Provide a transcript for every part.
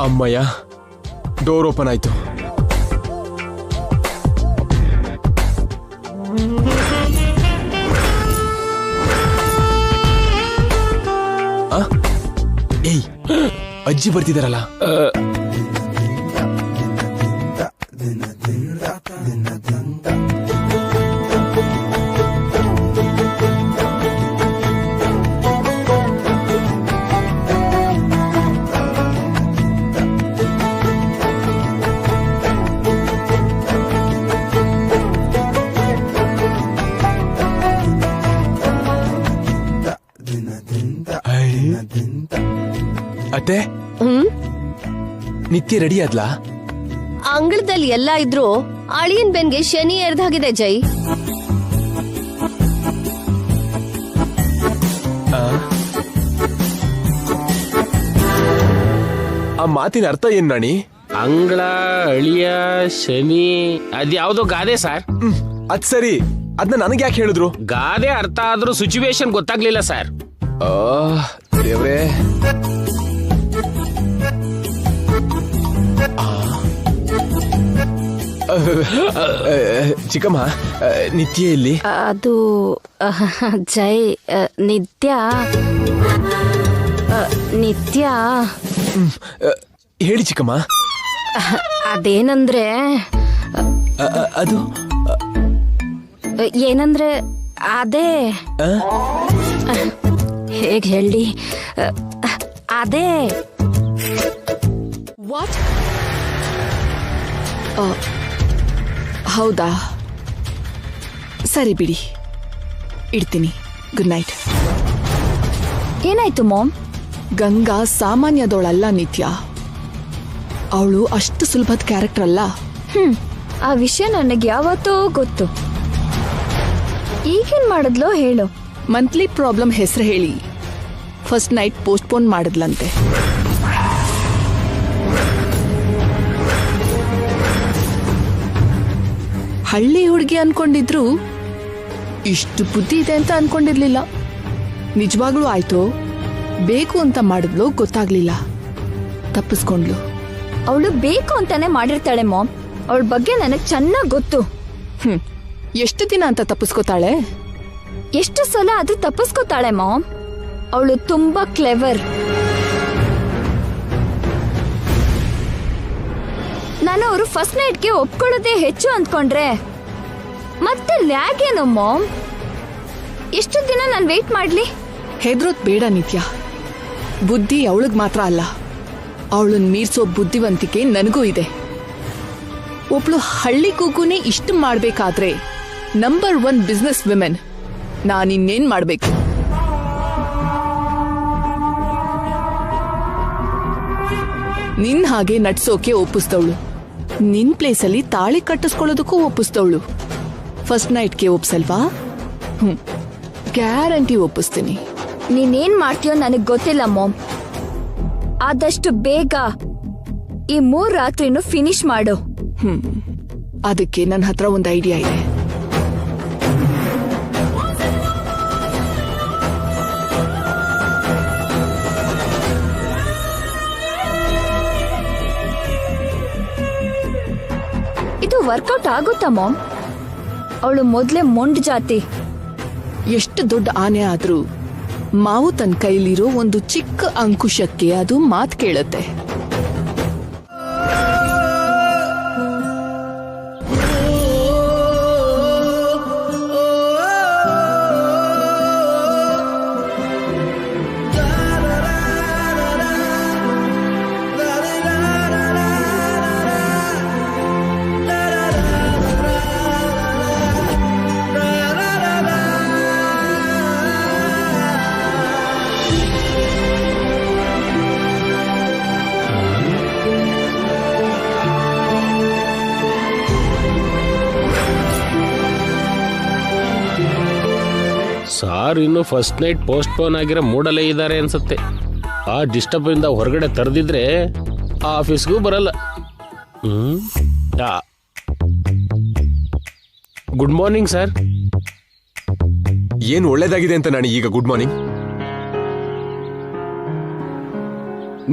ಅಮ್ಮಯ್ಯ, door open ಆಯ್ತು. ಏಯ್, ಅಜ್ಜಿ ಬರ್ತಿದಾರಲ್ಲ. ಅತ್ತೆ, ನಿತ್ಯ ರೆಡಿ ಆದ್ಲಾ? ಅಂಗಳದಲ್ಲಿ ಎಲ್ಲ ಇದ್ರು ಅಳಿಯನ್ ಬೆನ್ಗೆ ಶನಿ ಎರ್ದಾಗಿದೆ ಜೈ. ಆ ಮಾತಿನ ಅರ್ಥ ಏನ್ ನಾಣಿ? ಅಂಗಳ, ಅಳಿಯ, ಶನಿ ಅದ್ಯಾವ್ದೋ ಗಾದೆ ಸರ್. ಅದ್ ಸರಿ, ಅದನ್ನ ನನಗೆ ಯಾಕೆ ಹೇಳಿದ್ರು? ಗಾದೆ ಅರ್ಥ ಆದ್ರೂ ಸಿಚುವೇಶನ್ ಗೊತ್ತಾಗ್ಲಿಲ್ಲ ಸರ್. ದೇವ್ರೇ, ಚಿಕ್ಕಮ್ಮ, ನಿತ್ಯ ಇಲ್ಲಿ? ಅದು ಜೈ, ನಿತ್ಯ ಹೇಳಿ ಚಿಕ್ಕಮ್ಮ. ಅದೇನಂದ್ರೆ ಅದು ಏನಂದ್ರೆ ಅದೇ ಹೇಗ್ ಹೇಳಿ, ಅದೇ ವಾಟ್? ಹೌದಾ, ಸರಿ ಬಿಡಿ, ಇಡ್ತೀನಿ. Good night. ಏನಾಯ್ತು ಮಾಮ್? ಗಂಗಾ ಸಾಮಾನ್ಯದವಳಲ್ಲ ನಿತ್ಯ. ಅವಳು ಅಷ್ಟು ಸುಲಭದ ಕ್ಯಾರೆಕ್ಟರ್ ಅಲ್ಲ. ಆ ವಿಷಯ ನನಗೆ ಯಾವತ್ತೂ ಗೊತ್ತು. ಈಗೇನ್ ಮಾಡಿದ್ಲೋ ಹೇಳು. ಮಂತ್ಲಿ ಪ್ರಾಬ್ಲಮ್ ಹೆಸರು ಹೇಳಿ ಫಸ್ಟ್ ನೈಟ್ ಪೋಸ್ಟ್ಪೋನ್ ಮಾಡಿದ್ಲಂತೆ. ಹಳ್ಳಿ ಹುಡುಗಿ ಅನ್ಕೊಂಡಿದ್ರು, ಇಷ್ಟು ಬುದ್ಧಿ ಇದೆ ಅಂತ ಅನ್ಕೊಂಡಿರ್ಲಿಲ್ಲ. ನಿಜವಾಗ್ಲೂ ಆಯ್ತು, ಬೇಕು ಅಂತ ಮಾಡಿದ್ಲು, ಗೊತ್ತಾಗ್ಲಿಲ್ಲ, ತಪ್ಪಿಸ್ಕೊಂಡ್ಲು. ಅವಳು ಬೇಕು ಅಂತಾನೆ ಮಾಡಿರ್ತಾಳೆ ಮಾಮ್. ಅವಳ ಬಗ್ಗೆ ನನಗ್ ಚೆನ್ನಾಗ್ ಗೊತ್ತು. ಎಷ್ಟು ದಿನ ಅಂತ ತಪ್ಪಿಸ್ಕೋತಾಳೆ? ಎಷ್ಟು ಸಲ ಅದು ತಪ್ಪಿಸ್ಕೋತಾಳೆ ಮಾಮ್. ಅವಳು ತುಂಬಾ ಕ್ಲೆವರ್. ನಾನು ಅವರು ಫಸ್ಟ್ ನೈಟ್ಗೆ ಒಪ್ಕೊಳ್ಳೋದೇ ಹೆಚ್ಚು ಅಂದ್ಕೊಂಡ್ರೆ ಮತ್ತೆ ಯಾಕೇನು ಮಾಮ್? ಎಷ್ಟು ದಿನ ನಾನು ವೇಟ್ ಮಾಡ್ಲಿ? ಹೆದ್ರೋದ್ ಬೇಡ ನಿತ್ಯ. ಬುದ್ಧಿ ಅವಳಿಗೆ ಮಾತ್ರ ಅಲ್ಲ, ಅವಳನ್ನ ಮೀರ್ಸೋ ಬುದ್ಧಿವಂತಿಕೆ ನನಗೂ ಇದೆ. ಒಬ್ಳು ಹಳ್ಳಿ ಕೂಗುನೇ ಇಷ್ಟು ಮಾಡ್ಬೇಕಾದ್ರೆ ನಂಬರ್ 1 ಬಿಸ್ನೆಸ್ ವಿಮೆನ್ ನಾನಿನ್ನೇನ್ ಮಾಡ್ಬೇಕು? ನಿನ್ ಹಾಗೆ ನಡ್ಸೋಕೆ ಒಪ್ಪಿಸ್ತವಳು, ನಿನ್ ಪ್ಲೇಸಲ್ಲಿ ತಾಳಿ ಕಟ್ಟಿಸ್ಕೊಳ್ಳೋದಕ್ಕೂ ಒಪ್ಪಿಸ್ತವಳು. ಫಸ್ಟ್ ನೈಟ್ಗೆ ಒಪ್ಸಲ್ವಾ? ಗ್ಯಾರಂಟಿ ಒಪ್ಪಿಸ್ತೀನಿ. ನೀನೇನ್ ಮಾಡ್ತೀಯೋ ನನಗ್ ಗೊತ್ತಿಲ್ಲ ಮಾಮ್. ಆದಷ್ಟು ಬೇಗ ಈ 3 ರಾತ್ರಿನೂ ಫಿನಿಶ್ ಮಾಡು. ಅದಕ್ಕೆ ನನ್ನ ಹತ್ರ ಒಂದು ಐಡಿಯಾ ಇದೆ. ಇದು ವರ್ಕೌಟ್ ಆಗುತ್ತಾ ಮಾಮ್? ಅವಳು ಮೊದ್ಲೇ ಮೊಂಡ್ ಜಾತಿ. ಎಷ್ಟು ದೊಡ್ಡ ಆನೆ ಆದ್ರೂ ಮಾವು ತನ್ನ ಕೈಲಿರೋ ಒಂದು ಚಿಕ್ಕ ಅಂಕುಶಕ್ಕೆ ಅದು ಮಾತು ಕೇಳುತ್ತೆ. ಸಾರ್ ಇನ್ನು ಫಸ್ಟ್ ನೈಟ್ ಪೋಸ್ಟ್ಪೋನ್ ಆಗಿರೋ ಮೂಡಲ್ಲೇ ಇದ್ದಾರೆ ಅನ್ಸುತ್ತೆ. ಆ ಡಿಸ್ಟರ್ಬ್ ಇಂದ ಹೊರಗಡೆ ತರದಿದ್ರೆ ಆಫೀಸ್ಗೂ ಬರಲ್ಲ. Good morning sir. ಏನು ಒಳ್ಳೇದಾಗಿದೆ ಅಂತ ನಾನು ಈಗ ಗುಡ್ ಮಾರ್ನಿಂಗ್.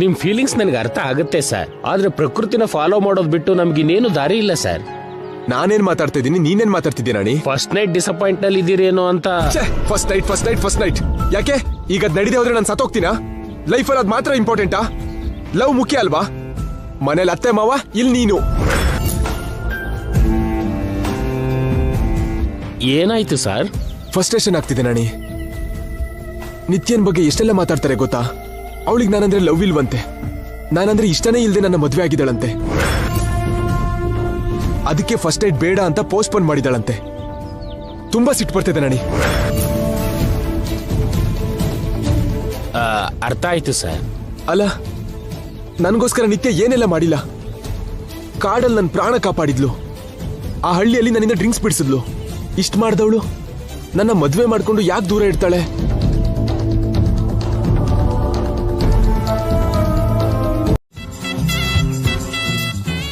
ನಿಮ್ ಫೀಲಿಂಗ್ಸ್ ನನಗೆ ಅರ್ಥ ಆಗುತ್ತೆ ಸರ್, ಆದ್ರೆ ಪ್ರಕೃತಿನ ಫಾಲೋ ಮಾಡೋದ್ ಬಿಟ್ಟು ನಮ್ಗೆ ಇನ್ನೇನು ದಾರಿ ಇಲ್ಲ ಸರ್. ನಾನೇನ್ ಮಾತಾಡ್ತಾ ಇದ್ದೀನಿ, ನೀನೇನ್ ಮಾತಾಡ್ತಿದ್ದೀಯ ರಾಣಿ? ಫಸ್ಟ್ ನೈಟ್ ಡಿಸಪಾಯಿಂಟ್ ನಲ್ಲಿ ಇದೀರೇನೋ ಅಂತ. ಫಸ್ಟ್ ನೈಟ್ ಯಾಕೆ? ಈಗ ಅದ್ ನಡೀದೆ ಹೋದ್ರೆ ನಾನು ಸತ್ತೋಗ್ತೀನಾ? ಲೈಫಲ್ಲಿ ಅದ್ ಮಾತ್ರ ಇಂಪಾರ್ಟೆಂಟಾ? ಲವ್ ಮುಖ್ಯ ಅಲ್ವಾ? ಮನೇಲಿ ಅತ್ತೆ ಮಾವ, ಇಲ್ಲಿ ನೀನು. ಏನಾಯ್ತು ಸರ್? ಫ್ರಸ್ಟ್ರೇಷನ್ ಆಗ್ತಿದೆ ನಾಣಿ. ನಿತ್ಯನ್ ಬಗ್ಗೆ ಎಷ್ಟೆಲ್ಲ ಮಾತಾಡ್ತಾರೆ ಗೊತ್ತಾ? ಅವಳಿಗೆ ನಾನಂದ್ರೆ ಲವ್ ಇಲ್ವಂತೆ, ನಾನಂದ್ರೆ ಇಷ್ಟನೇ ಇಲ್ದೆ ನನ್ನ ಮದ್ವೆ ಆಗಿದ್ದಾಳಂತೆ. ಅದಕ್ಕೆ ಫಸ್ಟ್ ನೈಟ್ ಬೇಡ ಅಂತ ಪೋಸ್ಟ್ಪೋನ್ ಮಾಡಿದಾಳಂತೆ. ತುಂಬಾ ಸಿಟ್ಟು ಬರ್ತಿದೆ ನಾಣಿ. ಅರ್ಥ ಆಯ್ತು ಸರ್. ಅಲ್ಲ, ನನಗೋಸ್ಕರ ನಿತ್ಯ ಏನೆಲ್ಲ ಮಾಡಿಲ್ಲ. ಕಾಡಲ್ಲಿ ನನ್ನ ಪ್ರಾಣ ಕಾಪಾಡಿದ್ಲು, ಆ ಹಳ್ಳಿಯಲ್ಲಿ ನನ್ನಿಂದ ಡ್ರಿಂಕ್ಸ್ ಬಿಡಿಸಿದ್ಲು. ಇಷ್ಟ ಮಾಡ್ದವಳು ನನ್ನ ಮದ್ವೆ ಮಾಡ್ಕೊಂಡು ಯಾಕೆ ದೂರ ಇಡ್ತಾಳೆ?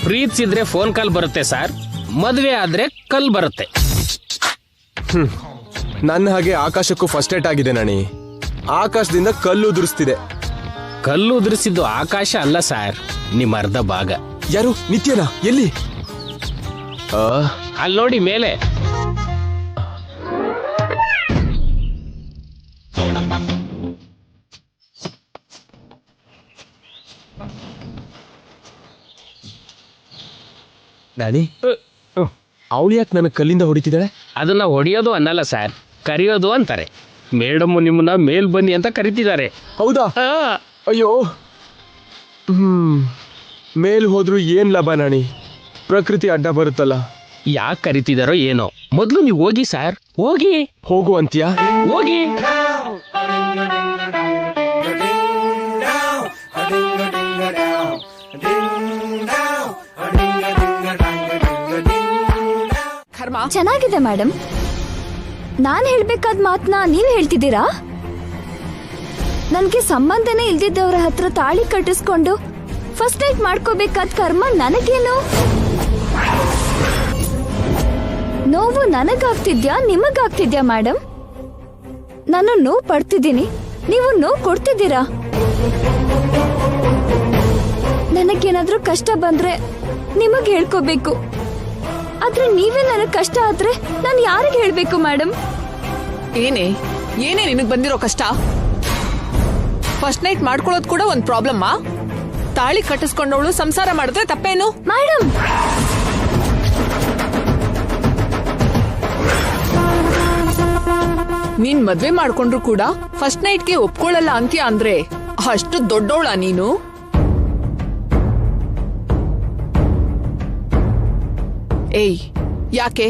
ಪ್ರೀತಿಸಿದ್ರೆ ಫೋನ್ ಕಾಲ್ ಬರುತ್ತೆ ಸರ್, ಮದ್ವೆ ಆದ್ರೆ ಕಲ್ ಬರುತ್ತೆ. ನನ್ನ ಹಾಗೆ ಆಕಾಶಕ್ಕೂ ಫಸ್ಟ್ ನೈಟ್ ಆಗಿದೆ ನಾಣಿ. ಆಕಾಶದಿಂದ ಕಲ್ಲು ಉದುರಿಸ್ತಿದೆ. ಕಲ್ಲು ಉದುರಿಸಿದ್ದು ಆಕಾಶ ಅಲ್ಲ ಸರ್, ನಿಮ್ಮ ಅರ್ಧ ಭಾಗ. ಯಾರು? ನಿತ್ಯನಾ? ಎಲ್ಲಿ? ಅಲ್ಲಿ ನೋಡಿ ಮೇಲೆ. ನಾನಿ, ಅವಳು ಯಾಕೆ ನನ್ನ ಕಲ್ಲಿಂದ ಹೊಡಿತಿದ್ದಾಳೆ? ಅದನ್ನ ಹೊಡೆಯೋದು ಅನ್ನಲ್ಲ ಸರ್, ಕರೆಯೋದು ಅಂತಾರೆ. ಮೇಡಮ್ ನಿಮ್ಮನ್ನ ಮೇಲ್ ಬನ್ನಿ ಅಂತ ಕರಿತಿದ್ದಾರೆ. ಹೌದಾ? ಅಯ್ಯೋ, ಮೇಲ್ ಹೋದ್ರು ಏನ್ ಲಾಭ ನಾಣಿ? ಪ್ರಕೃತಿ ಅಡ್ಡ ಬರುತ್ತಲ್ಲ. ಯಾಕೆ ಕರಿತಿದಾರೋ ಏನೋ. ಮೊದ್ಲು ನೀವು ಹೋಗಿ ಸರ್, ಹೋಗಿ. ಹೋಗು ಅಂತೀಯಾ? ಹೋಗಿ. ಚೆನ್ನಾಗಿದೆ ಮೇಡಮ್. ನಾನ್ ಹೇಳ್ಬೇಕಾದ ಮಾತನ್ನ ನೀವ್ ಹೇಳ್ತಿದ್ದೀರಾ? ನನ್ಗೆ ಸಂಬಂಧನೇ ಇಲ್ದಿದ್ದವ್ರ ಹತ್ರ ತಾಳಿ ಕಟ್ಟಿಸ್ಕೊಂಡು ಫಸ್ಟ್ ನೈಟ್ ಮಾಡ್ಕೋಬೇಕಾದ ಕರ್ಮ ನನಗೇನು? ನೋವು ನನಗಾಗ್ತಿದ್ಯಾ ನಿಮಗಾಗ್ತಿದ್ಯಾ ಮೇಡಮ್? ನಾನು ನೋವು ಪಡ್ತಿದ್ದೀನಿ, ನೀವು ನೋವು ಕೊಡ್ತಿದ್ದೀರಾ. ನನಗೇನಾದ್ರೂ ಕಷ್ಟ ಬಂದ್ರೆ ನಿಮಗ್ ಹೇಳ್ಕೋಬೇಕು, ಆದ್ರೆ ನೀವೇ ನನಗ್ ಕಷ್ಟ ಆದ್ರೆ ನಾನು ಯಾರಿಗೆ ಹೇಳ್ಬೇಕು ಮೇಡಮ್? ಏನೇ ನಿನಗ್ ಬಂದಿರೋ ಕಷ್ಟ? ಫಸ್ಟ್ ನೈಟ್ ಮಾಡ್ಕೊಳ್ಳೋದು ಕೂಡ ಒಂದ್ ಪ್ರಾಬ್ಲಮ್ಮಾ? ತಾಳಿ ಕಟ್ಟಿಸ್ಕೊಂಡವಳು ಸಂಸಾರ ಮಾಡಿದ್ರೆ ತಪ್ಪೇನು ಮೇಡಮ್? ನೀನ್ ಮದ್ವೆ ಮಾಡ್ಕೊಂಡ್ರು ಕೂಡ ಫಸ್ಟ್ ನೈಟ್ಗೆ ಒಪ್ಕೊಳ್ಳಲ್ಲ ಅಂತ್ಯ ಅಂದ್ರೆ ಅಷ್ಟು ದೊಡ್ಡವಳ ನೀನು? ಏಯ್, ಯಾಕೆ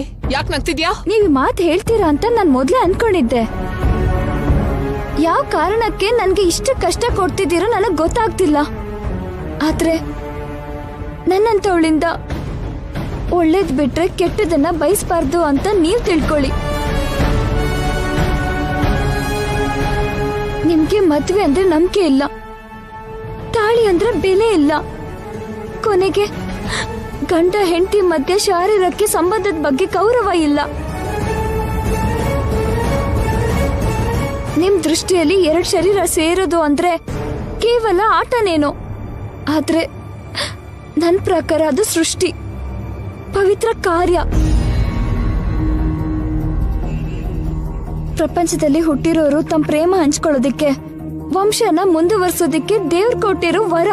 ನಗ್ತಿದ್ಯಾ? ನೀವ್ ಮಾತು ಹೇಳ್ತೀರಾ ಅಂತ ನಾನ್ ಮೊದ್ಲೇ ಅನ್ಕೊಂಡಿದ್ದೆ. ಯಾವ ಕಾರಣಕ್ಕೆ ನನ್ಗೆ ಇಷ್ಟು ಕಷ್ಟ ಕೊಡ್ತಿದ್ದೀರೋ ನನಗ್ ಗೊತ್ತಾಗ್ತಿಲ್ಲ. ಆದ್ರೆ ನನ್ನಂತವಳಿಂದ ಒಳ್ಳೇದ್ ಬಿಟ್ರೆ ಕೆಟ್ಟದನ್ನ ಬಯಸ್ಬಾರ್ದು ಅಂತ ನೀವ್ ತಿಳ್ಕೊಳ್ಳಿ. ನಿಮ್ಗೆ ಮದ್ವೆ ಅಂದ್ರೆ ನಂಬಿಕೆ ಇಲ್ಲ, ತಾಳಿ ಅಂದ್ರೆ ಬೆಲೆ ಇಲ್ಲ. ಕೊನೆಗೆ ಗಂಡ ಹೆಂಡತಿ ಮಧ್ಯೆ ಶಾರೀರಕ್ಕೆ ಸಂಬಂಧದ ಬಗ್ಗೆ ಗೌರವ ಇಲ್ಲ. ನಿಮ್ ದೃಷ್ಟಿಯಲ್ಲಿ 2 ಶರೀರ ಸೇರೋದು ಅಂದ್ರೆ ಕೇವಲ ಆಟನೇನೋ, ಆದ್ರೆ ನನ್ ಪ್ರಕಾರ ಅದು ಸೃಷ್ಟಿ, ಪವಿತ್ರ ಕಾರ್ಯ. ಪ್ರಪಂಚದಲ್ಲಿ ಹುಟ್ಟಿರೋರು ತಮ್ಮ ಪ್ರೇಮ ಹಂಚ್ಕೊಳ್ಳೋದಿಕ್ಕೆ, ವಂಶನ ಮುಂದುವರ್ಸೋದಿಕ್ಕೆ ದೇವ್ರು ಕೊಟ್ಟಿರೋ ವರ.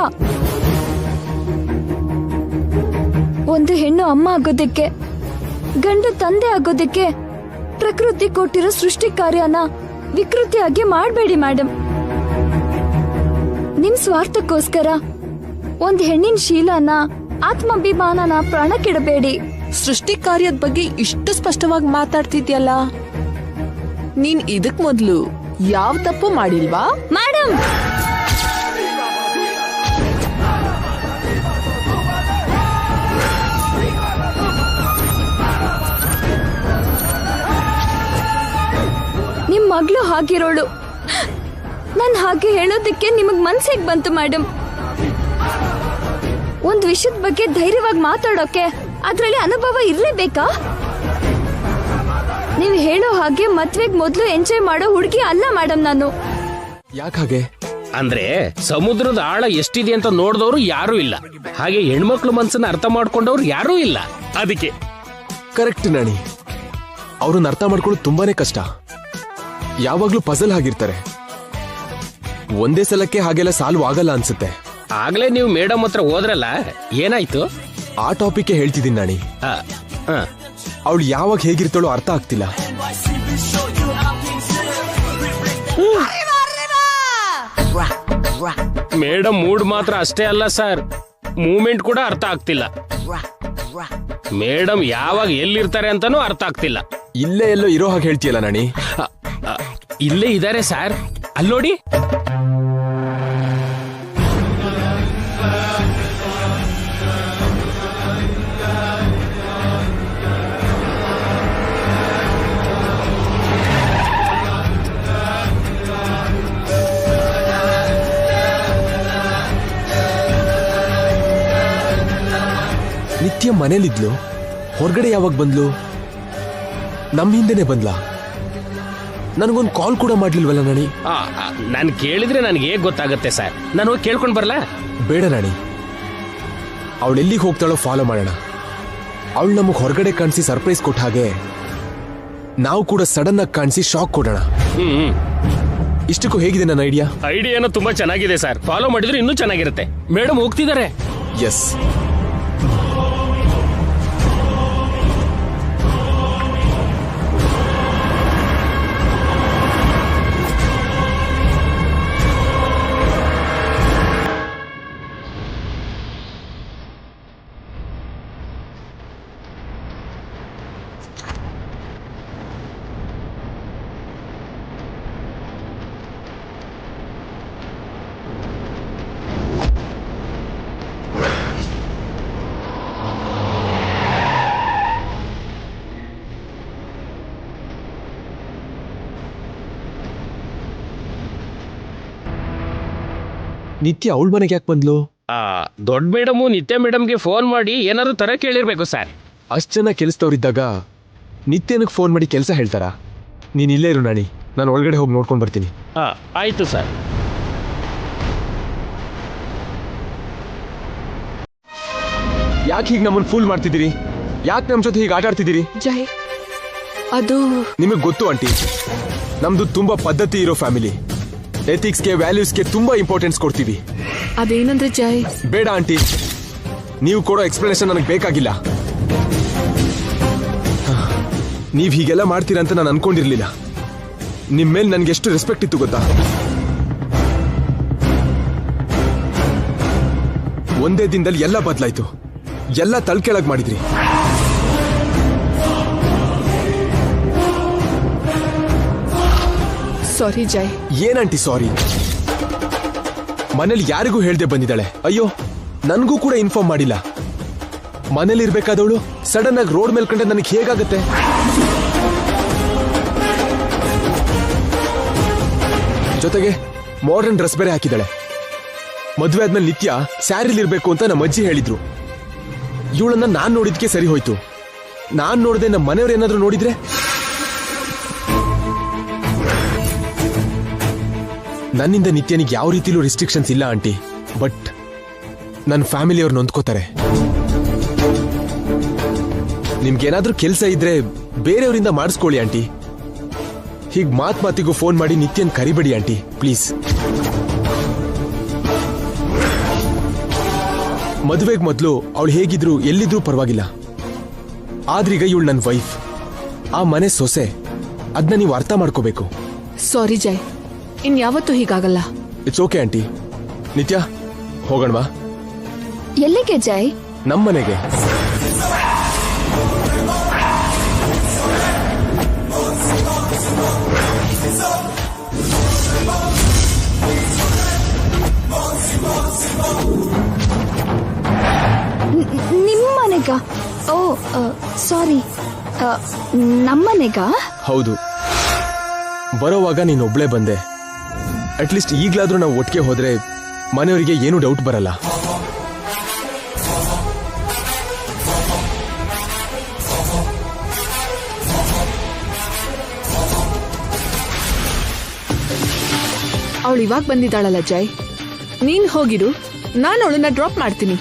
ಒಂದು ಹೆಣ್ಣು ಅಮ್ಮ ಆಗೋದಿಕ್ಕೆ, ಗಂಡು ತಂದೆ ಆಗೋದಿಕ್ಕೆ ಪ್ರಕೃತಿ ಕೊಟ್ಟಿರೋ ಸೃಷ್ಟಿ ಕಾರ್ಯನ ವಿಕೃತಿಯಾಗಿ ಮಾಡಬೇಡಿ ಮೇಡಮ್. ನಿಮ್ ಸ್ವಾರ್ಥಕ್ಕೋಸ್ಕರ ಒಂದ್ ಹೆಣ್ಣಿನ ಶೀಲನ, ಆತ್ಮಾಭಿಮಾನನ ಪ್ರಾಣಕ್ಕಿಡಬೇಡಿ. ಸೃಷ್ಟಿ ಕಾರ್ಯದ ಬಗ್ಗೆ ಇಷ್ಟು ಸ್ಪಷ್ಟವಾಗಿ ಮಾತಾಡ್ತಿದ್ಯಲ್ಲ, ನೀನ್ ಇದಕ್ ಮೊದ್ಲು ಯಾವ ತಪ್ಪು ಮಾಡಿಲ್ವಾ ಮೇಡಮ್? ನಿಮ್ ಮಗಳು ಹಾಗಿರೋಳು, ನಾನ್ ಹಾಗೆ ಹೇಳೋದಕ್ಕೆ ನಿಮಗ್ ಮನ್ಸಿಗೆ ಬಂತು ಮೇಡಮ್. ಒಂದ್ ವಿಷಯದ ಬಗ್ಗೆ ಧೈರ್ಯವಾಗಿ ಮಾತಾಡೋಕೆ ಅದ್ರಲ್ಲಿ ಅನುಭವ ಇರ್ಲೇಬೇಕಾ? ನೀವು ಹೇಳೋ ಹಾಗೆ ಮದ್ವೆಗ್ ಮೊದ್ಲು ಎಂಜಾಯ್ ಮಾಡೋ ಹುಡುಗಿ ಅಲ್ಲ ಮೇಡಮ್ ನಾನು. ಯಾಕೆ ಹಾಗೆ? ಅಂದ್ರೆ ಸಮುದ್ರದ ಆಳ ಎಷ್ಟಿದೆ ಅಂತ ನೋಡಿದವರು ಯಾರೂ ಇಲ್ಲ, ಹಾಗೆ ಹೆಣ್ಮಕ್ಳು ಮನ್ಸನ್ನ ಅರ್ಥ ಮಾಡ್ಕೊಂಡವ್ರು ಯಾರೂ ಇಲ್ಲ. ಅದಕ್ಕೆ ಕರೆಕ್ಟ್ ನಾಣಿ. ಅವ್ರನ್ನ ಅರ್ಥ ಮಾಡ್ಕೊಳ್ಳೋದು ತುಂಬಾನೇ ಕಷ್ಟ. ಯಾವಾಗ್ಲೂ ಪಜಲ್ ಆಗಿರ್ತಾರೆ. ಒಂದೇ ಸಲಕ್ಕೆ ಹಾಗೆಲ್ಲ ಸಾಲ್ವ್ ಆಗಲ್ಲ ಅನ್ಸುತ್ತೆ. ಆಗ್ಲೇ ನೀವು ಮೇಡಮ್ ಹತ್ರ ಹೋದ್ರಲ್ಲ, ಏನಾಯ್ತು? ಆ ಟಾಪಿಕ್ ಹೇಳ್ತಿದ್ದೀನಿ ನಾಣಿ. ಆ, ಆ. ಅವಳು ಯಾವಾಗ ಹೇಗಿರ್ತಾಳೋ ಅರ್ಥ ಆಗ್ತಿಲ್ಲ. ಮೇಡಮ್ ಮೂಡ್ ಮಾತ್ರ ಅಷ್ಟೇ ಅಲ್ಲ ಸರ್, ಮೂವ್ಮೆಂಟ್ ಕೂಡ ಅರ್ಥ ಆಗ್ತಿಲ್ಲ. ಮೇಡಮ್ ಯಾವಾಗ ಎಲ್ಲಿರ್ತಾರೆ ಅಂತಾನೂ ಅರ್ಥ ಆಗ್ತಿಲ್ಲ. ಇಲ್ಲೇ ಎಲ್ಲೋ ಇರೋ ಹಾಗೆ ಹೇಳ್ತೀಯಲ್ಲ ನಾಣಿ. ಇಲ್ಲೇ ಇದ್ದಾರೆ ಸರ್, ಅಲ್ಲೋಡಿ. ನಿತ್ಯ ಮನೇಲಿದ್ಲು, ಹೊರಗಡೆ ಯಾವಾಗ ಬಂದ್ಲು? ನಮ್ಮ ಹಿಂದೆನೆ ಬಂದ್ಲಾ? ನನಗೊಂದು ಕಾಲ್ ಕೂಡ ಮಾಡ್ಲಿಲ್ವಲ್ಲ ನಾಣಿ? ನಾನು ಕೇಳಿದ್ರೆ ನನಗೆ ಹೇಗೆ ಗೊತ್ತಾಗುತ್ತೆ ಸರ್? ನಾನು ಹೋಗಿ ಕೇಳ್ಕೊಂಡು ಬರಲಾ? ಬೇಡ ನಾಣಿ, ಅವಳು ಎಲ್ಲಿಗೆ ಹೋಗ್ತಾಳೋ ಫಾಲೋ ಮಾಡೋಣ. ಅವಳು ನಮಗೆ ಹೊರಗಡೆ ಕಾಣಿಸಿ ಸರ್ಪ್ರೈಸ್ ಕೊಟ್ಟ ಹಾಗೆ ನಾವು ಕೂಡ ಸಡನ್ ಆಗಿ ಕಾಣಿಸಿ ಶಾಕ್ ಕೊಡೋಣ. ಇಷ್ಟಕ್ಕೂ ಹೇಗಿದೆ ನನ್ನ ಐಡಿಯಾ? ಐಡಿಯಾನು ತುಂಬಾ ಚೆನ್ನಾಗಿದೆ ಸರ್, ಫಾಲೋ ಮಾಡಿದ್ರೆ ಇನ್ನೂ ಚೆನ್ನಾಗಿರುತ್ತೆ. ಮೇಡಮ್ ಹೋಗ್ತಿದ್ದಾರೆ. ಎಸ್. ನಿತ್ಯ ಅವಳ ಮನೆಗೆ ಯಾಕೆ ಬಂದ್ಲು? ದೊಡ್ಡ ಮೇಡಮು ನಿತ್ಯ ಮೇಡಮ್ಗೆ ಫೋನ್ ಮಾಡಿ ಏನಾದ್ರು ತರ ಕೇಳಿರ್ಬೇಕು ಸರ್. ಅಷ್ಟು ಜನ ಕೆಲಸದವ್ರಿದ್ದಾಗ ನಿತ್ಯನಿಗೆ ಫೋನ್ ಮಾಡಿ ಕೆಲಸ ಹೇಳ್ತಾರಾ? ನೀನು ಇಲ್ಲೇ ಇರು ನಾಣಿ, ನಾನು ಒಳಗಡೆ ಹೋಗಿ ನೋಡ್ಕೊಂಡು ಬರ್ತೀನಿ. ಆಯ್ತು ಸರ್. ಯಾಕೆ ಹೀಗೆ ನಮ್ಮನ್ನು ಫೂಲ್ ಮಾಡ್ತಿದ್ದೀರಿ? ಯಾಕೆ ನಮ್ಮ ಜೊತೆ ಹೀಗೆ ಆಟ ಆಡ್ತಿದ್ದೀರಿ? ಜೈ, ಅದು ನಿಮಗೆ ಗೊತ್ತು ಆಂಟಿ, ನಮ್ದು ತುಂಬಾ ಪದ್ಧತಿ ಇರೋ ಫ್ಯಾಮಿಲಿ. ಎಥಿಕ್ಸ್ಗೆ, ವ್ಯಾಲ್ಯೂಸ್ಗೆ ತುಂಬಾ ಇಂಪಾರ್ಟೆನ್ಸ್ ಕೊಡ್ತೀವಿ. ಅದೇನಂದ್ರೆ ಜೈ, ಬೇಡ ಆಂಟಿ, ನೀವು ಕೊಡೋ ಎಕ್ಸ್ಪ್ಲನೇಷನ್ ನನಗೆ ಬೇಕಾಗಿಲ್ಲ. ನೀವು ಹೀಗೆಲ್ಲ ಮಾಡ್ತೀರಾ ಅಂತ ನಾನು ಅನ್ಕೊಂಡಿರ್ಲಿಲ್ಲ. ನಿಮ್ಮ ಮೇಲೆ ನನಗೆ ಎಷ್ಟು ರೆಸ್ಪೆಕ್ಟ್ ಇತ್ತು ಗೊತ್ತಾ? ಒಂದೇ ದಿನದಲ್ಲಿ ಎಲ್ಲ ಬದಲಾಯ್ತು. ಎಲ್ಲ ತಳ್ಕೆಳಗ್ ಮಾಡಿದ್ರಿ. ಸಾರಿ ಜೈ. ಏನಂಟಿ ಸಾರಿ? ಮನೇಲಿ ಯಾರಿಗೂ ಹೇಳ್ದೆ ಬಂದಿದ್ದಾಳೆ. ಅಯ್ಯೋ, ನನಗೂ ಕೂಡ ಇನ್ಫಾರ್ಮ್ ಮಾಡಿಲ್ಲ. ಮನೇಲಿ ಇರ್ಬೇಕಾದವಳು ಸಡನ್ ಆಗಿ ರೋಡ್ ಮೇಲೆ ಕಂಡ್ರೆ ನನಗೆ ಹೇಗಾಗುತ್ತೆ? ಜೊತೆಗೆ ಮಾಡರ್ನ್ ಡ್ರೆಸ್ ಬೇರೆ ಹಾಕಿದ್ದಾಳೆ. ಮದುವೆ ಆದ್ಮೇಲೆ ನಿತ್ಯ ಸ್ಯಾರಿಲಿ ಇರ್ಬೇಕು ಅಂತ ನಮ್ಮ ಅಜ್ಜಿ ಹೇಳಿದ್ರು. ಇವಳನ್ನ ನಾನ್ ನೋಡಿದ್ಕೆ ಸರಿ ಹೋಯ್ತು. ನಾನ್ ನೋಡದೆ ನಮ್ಮ ಮನೆಯವ್ರು ಏನಾದ್ರು ನೋಡಿದ್ರೆ? ನನ್ನಿಂದ ನಿತ್ಯನಿಗೆ ಯಾವ ರೀತಿಲೂ ರಿಸ್ಟ್ರಿಕ್ಷನ್ಸ್ ಇಲ್ಲ ಆಂಟಿ. ಬಟ್ ನನ್ನ ಫ್ಯಾಮಿಲಿಯವ್ರು ನೊಂದ್ಕೋತಾರೆ. ನಿಮ್ಗೇನಾದ್ರೂ ಕೆಲಸ ಇದ್ರೆ ಬೇರೆಯವರಿಂದ ಮಾಡಿಸ್ಕೊಳ್ಳಿ ಆಂಟಿ. ಹೀಗ್ ಮಾತಿಗೂ ಫೋನ್ ಮಾಡಿ ನಿತ್ಯನ್ ಕರಿಬೇಡಿ ಆಂಟಿ, ಪ್ಲೀಸ್. ಮದುವೆಗೆ ಮೊದಲು ಅವಳು ಹೇಗಿದ್ರು ಎಲ್ಲಿದ್ರೂ ಪರವಾಗಿಲ್ಲ. ಆದ್ರೀಗ ಇವಳು ನನ್ನ ವೈಫ್, ಆ ಮನೆ ಸೊಸೆ. ಅದನ್ನ ನೀವು ಅರ್ಥ ಮಾಡ್ಕೋಬೇಕು. ಸಾರಿ ಜೈ, ಇನ್ಯಾವತ್ತೂ ಹೀಗಾಗಲ್ಲ. It's okay aunty. ನಿತ್ಯ, ಹೋಗೋಣವಾ? ಎಲ್ಲಿಗೆ ಜೈ? ನಮ್ಮನೆಗೆ. ನಿಮ್ಮನೆಗ? ಓ ಸಾರಿ, ನಮ್ಮನೆಗ? ಹೌದು. ಬರೋವಾಗ ನೀನು ಒಬ್ಳೇ ಬಂದೆ. ಅಟ್ಲೀಸ್ಟ್ ಈಗ್ಲಾದ್ರೂ ನಾವು ಒಟ್ಟಿಗೆ ಹೋದ್ರೆ ಮನೆಯವರಿಗೆ ಏನು ಡೌಟ್ ಬರಲ್ಲ. ಅವಳು ಇವಾಗ ಬಂದಿದ್ದಾಳಲ್ಲ ಜಯ್, ನೀನ್ ಹೋಗಿರು, ನಾನು ಅವಳನ್ನ ಡ್ರಾಪ್ ಮಾಡ್ತೀನಿ.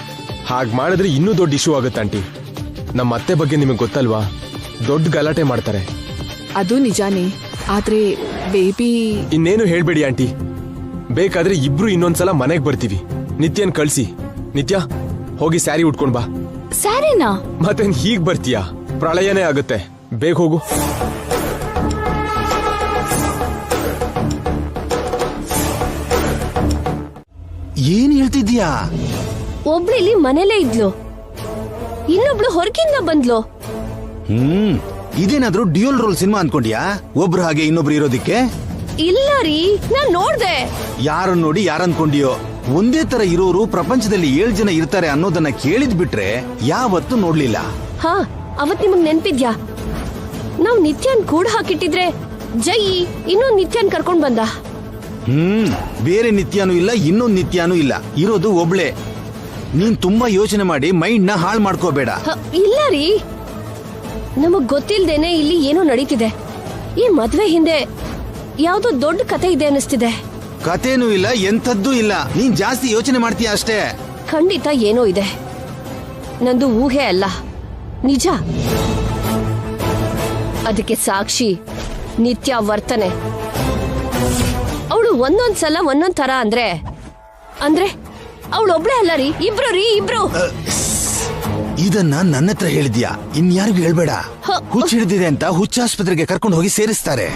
ಹಾಗೆ ಮಾಡಿದ್ರೆ ಇನ್ನೂ ದೊಡ್ಡ ಇಶ್ಯೂ ಆಗುತ್ತೆ ಆಂಟಿ. ನಮ್ಮ ಅತ್ತೆ ಬಗ್ಗೆ ನಿಮಗೆ ಗೊತ್ತಲ್ವಾ, ದೊಡ್ಡ ಗಲಾಟೆ ಮಾಡ್ತಾರೆ. ಅದು ನಿಜಾನೇ, ಆದ್ರೆ ಬೇಬಿ. ಇನ್ನೇನು ಹೇಳ್ಬೇಡಿ ಆಂಟಿ. ಬೇಕಾದ್ರೆ ಇಬ್ರು ಇನ್ನೊಂದ್ಸಲ ಮನೆಗೆ ಬರ್ತೀವಿ. ನಿತ್ಯನ್ ಕಳ್ಸಿ. ನಿತ್ಯ, ಹೋಗಿ ಸ್ಯಾರಿ ಉಟ್ಕೊಂಡ್ ಬಾ. ಸ್ಯಾರಿನಾ? ಮತ್ತೇನ್ ಹೀಗ್ ಬರ್ತೀಯಾ? ಪ್ರಳಯನೇ ಆಗುತ್ತೆ. ಬೇಗ ಹೋಗು. ಏನ್ ಹೇಳ್ತಿದ್ಯಾ? ಒಬ್ಳು ಇಲ್ಲಿ ಮನೇಲೇ ಇದ್ಲು, ಇನ್ನೊಬ್ಳು ಹೊರಗಿಂದ ಬಂದ್ಲು. ಇದೇನಾದ್ರೂ ಡ್ಯೂಯಲ್ ರೋಲ್ ಸಿನಿಮಾ ಅನ್ಕೊಂಡ್ಯಾ? ಒಬ್ರು ಹಾಗೆ ಇನ್ನೊಬ್ರು ಇರೋದಿಕ್ಕೆ? ಇಲ್ಲ ರೀ, ನಾನ್ ನೋಡ್ದೆ. ಯಾರನ್ನ ನೋಡಿ ಯಾರನ್ಕೊಂಡಿಯೋ? ಒಂದೇ ತರ ಇರೋರು ಪ್ರಪಂಚದಲ್ಲಿ 7 ಜನ ಇರ್ತಾರೆ ಅನ್ನೋದನ್ನ ಕೇಳಿದ್ ಬಿಟ್ರೆ ಯಾವತ್ತೂ ನೋಡ್ಲಿಲ್ಲ. ಹಾ, ಅವತ್ ನಿಮಗ್ ನೆನ್ಪಿದ್ಯಾ? ನಾವ್ ನಿತ್ಯನ್ ಕೂಡ ಹಾಕಿಟ್ಟಿದ್ರೆ ಜೈ ಇನ್ನೊಂದ್ ನಿತ್ಯನ್ ಕರ್ಕೊಂಡ್ ಬಂದ. ಬೇರೆ ನಿತ್ಯಾನೂ ಇಲ್ಲ, ಇನ್ನೊಂದ್ ನಿತ್ಯಾನೂ ಇಲ್ಲ, ಇರೋದು ಒಬ್ಳೆ. ನೀನ್ ತುಂಬಾ ಯೋಚನೆ ಮಾಡಿ ಮೈಂಡ್ ನ ಹಾಳ್ ಮಾಡ್ಕೋಬೇಡ. ಇಲ್ಲ ರೀ, ನಮಗ್ ಗೊತ್ತಿಲ್ದೇನೆ ಇಲ್ಲಿ ಏನೋ ನಡೀತಿದೆ. ಈ ಮದ್ವೆ ಹಿಂದೆ ಯಾವ್ದೋ ದೊಡ್ಡ ಕತೆ ಇದೆ ಅನಿಸ್ತಿದೆ. ಕಥೆನೂ ಇಲ್ಲ, ಎಂಥದ್ದೂ ಇಲ್ಲ. ನೀನ್ ಜಾಸ್ತಿ ಯೋಚನೆ ಮಾಡ್ತೀಯ ಅಷ್ಟೇ. ಖಂಡಿತ ಏನೋ ಇದೆ. ನಂದು ಊಹೆ ಅಲ್ಲ, ನಿಜ. ಅದಕ್ಕೆ ಸಾಕ್ಷಿ ನಿತ್ಯ ವರ್ತನೆ. ಅವಳು ಒಂದೊಂದ್ಸಲ ಒಂದೊಂದ್ ತರ ಅಂದ್ರೆ ಅವಳೊಬ್ಳೆ ಅಲ್ಲ ರೀ, ಇಬ್ರು. ಇದನ್ನ ನನ್ನ ಹತ್ರ ಹೇಳಿದ್ಯಾ? ಇನ್ಯಾರಿಗೂ ಹೇಳ್ಬೇಡ. ಹುಚ್ಚ ಹಿಡಿದಿದೆ ಅಂತ ಹುಚ್ಚಾಸ್ಪತ್ರೆಗೆ ಕರ್ಕೊಂಡು ಹೋಗಿ ಸೇರಿಸ್ತಾರೆ.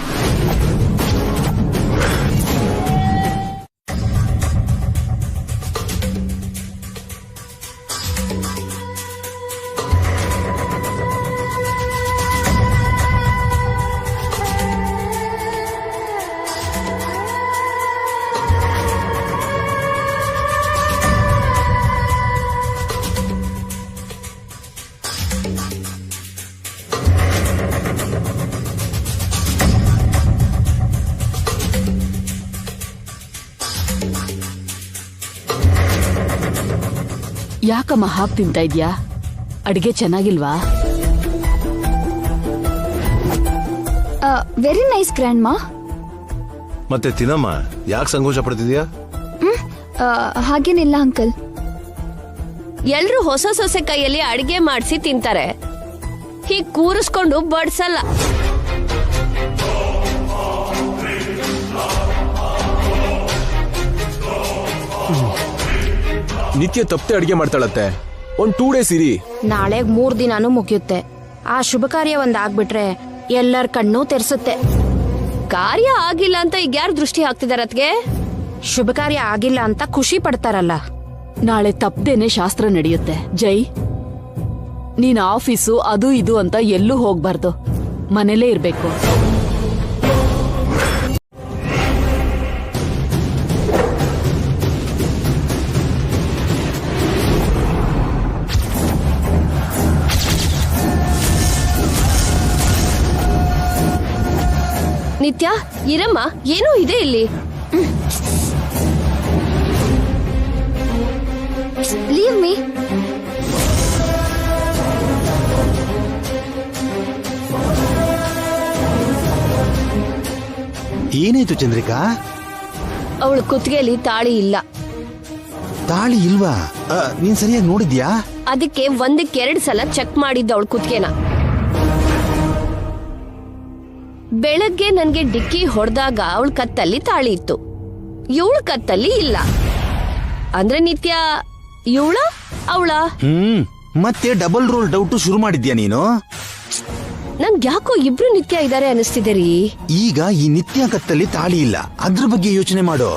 ಯಾಕಮ್ಮ ಹಾಕ್ ತಿಂತಾ ಇದ್ಯಾ? ಅಡಿಗೆ ಚೆನ್ನಾಗಿಲ್ವಾ? ವೆರಿ ನೈಸ್ ಗ್ರ್ಯಾಂಡ್ ಮಾ. ಮತ್ತೆ ತಿನ್ನಮ್ಮ, ಯಾಕೆ ಸಂಕೋಚ ಪಡ್ತಿದ್ಯಾ? ಹಾಗೇನಿಲ್ಲ ಅಂಕಲ್. ಎಲ್ರು ಹೊಸ ಸೊಸೆ ಕೈಯಲ್ಲಿ ಅಡಿಗೆ ಮಾಡಿಸಿ ತಿಂತಾರೆ, ಹೀಗ್ ಕೂರಿಸ್ಕೊಂಡು ಬಡ್ಸಲ್ಲ. ನಿತ್ಯ ತಪ್ಪದೆ ಅಡಿಗೆ ಮಾಡ್ತಾಳತ್ತೆ. ಒಂದ್ 2 ಡೇಸ್ ಇರಿ. ನಾಳೆಗ್ 3 ದಿನಾನು ಮುಗಿಯುತ್ತೆ. ಆ ಶುಭ ಕಾರ್ಯ ಒಂದಾಗ್ಬಿಟ್ರೆ ಎಲ್ಲರ ಕಣ್ಣು ತೆರೆಸುತ್ತೆ. ಕಾರ್ಯ ಆಗಿಲ್ಲ ಅಂತ ಈಗ ಯಾರು ದೃಷ್ಟಿ ಹಾಕ್ತಿದಾರ ಅತ್ಗೆ? ಶುಭ ಕಾರ್ಯ ಆಗಿಲ್ಲ ಅಂತ ಖುಷಿ ಪಡ್ತಾರಲ್ಲ. ನಾಳೆ ತಪ್ಪದೇನೆ ಶಾಸ್ತ್ರ ನಡೆಯುತ್ತೆ. ಜೈ, ನೀನ್ ಆಫೀಸು ಅದು ಇದು ಅಂತ ಎಲ್ಲೂ ಹೋಗ್ಬಾರ್ದು, ಮನೇಲೇ ಇರ್ಬೇಕು. ನಿತ್ಯ, ಇರಮ್ಮ, ಏನೋ ಇದೆ ಇಲ್ಲಿ. Leave me. ಏನಾಯ್ತು ಚಂದ್ರಿಕಾ? ಅವಳ ಕುತ್ತಿಗೆಯಲ್ಲಿ ತಾಳಿ ಇಲ್ಲ. ತಾಳಿ ಇಲ್ವಾ? ನೀನ್ ಸರಿಯಾಗಿ ನೋಡಿದ್ಯಾ? ಅದಕ್ಕೆ 1-2 ಸಲ ಚೆಕ್ ಮಾಡಿದ್ದ ಅವಳ ಕುತ್ತಿಗೆನ. ಬೆಳಗ್ಗೆ ನನ್ಗೆ ಡಿಕ್ಕಿ ಹೊಡೆದಾಗ ಅವಳ ಕತ್ತಲ್ಲಿ ತಾಳಿ ಇತ್ತು, ಇವಳ ಕತ್ತಲ್ಲಿ ಇಲ್ಲ. ಅಂದ್ರೆ ನಿತ್ಯ ಇವಳ ಅವಳ? ಮತ್ತೆ ಡಬಲ್ ರೋಲ್ ಡೌಟ್ ಶುರು ಮಾಡಿದ್ಯಾ ನೀನು? ನಂಗ್ ಯಾಕೋ ಇಬ್ರು ನಿತ್ಯ ಇದಾರೆ ಅನಿಸ್ತಿದೆ ರೀ. ಈಗ ಈ ನಿತ್ಯ ಕತ್ತಲ್ಲಿ ತಾಳಿ ಇಲ್ಲ, ಅದ್ರ ಬಗ್ಗೆ ಯೋಚನೆ ಮಾಡು.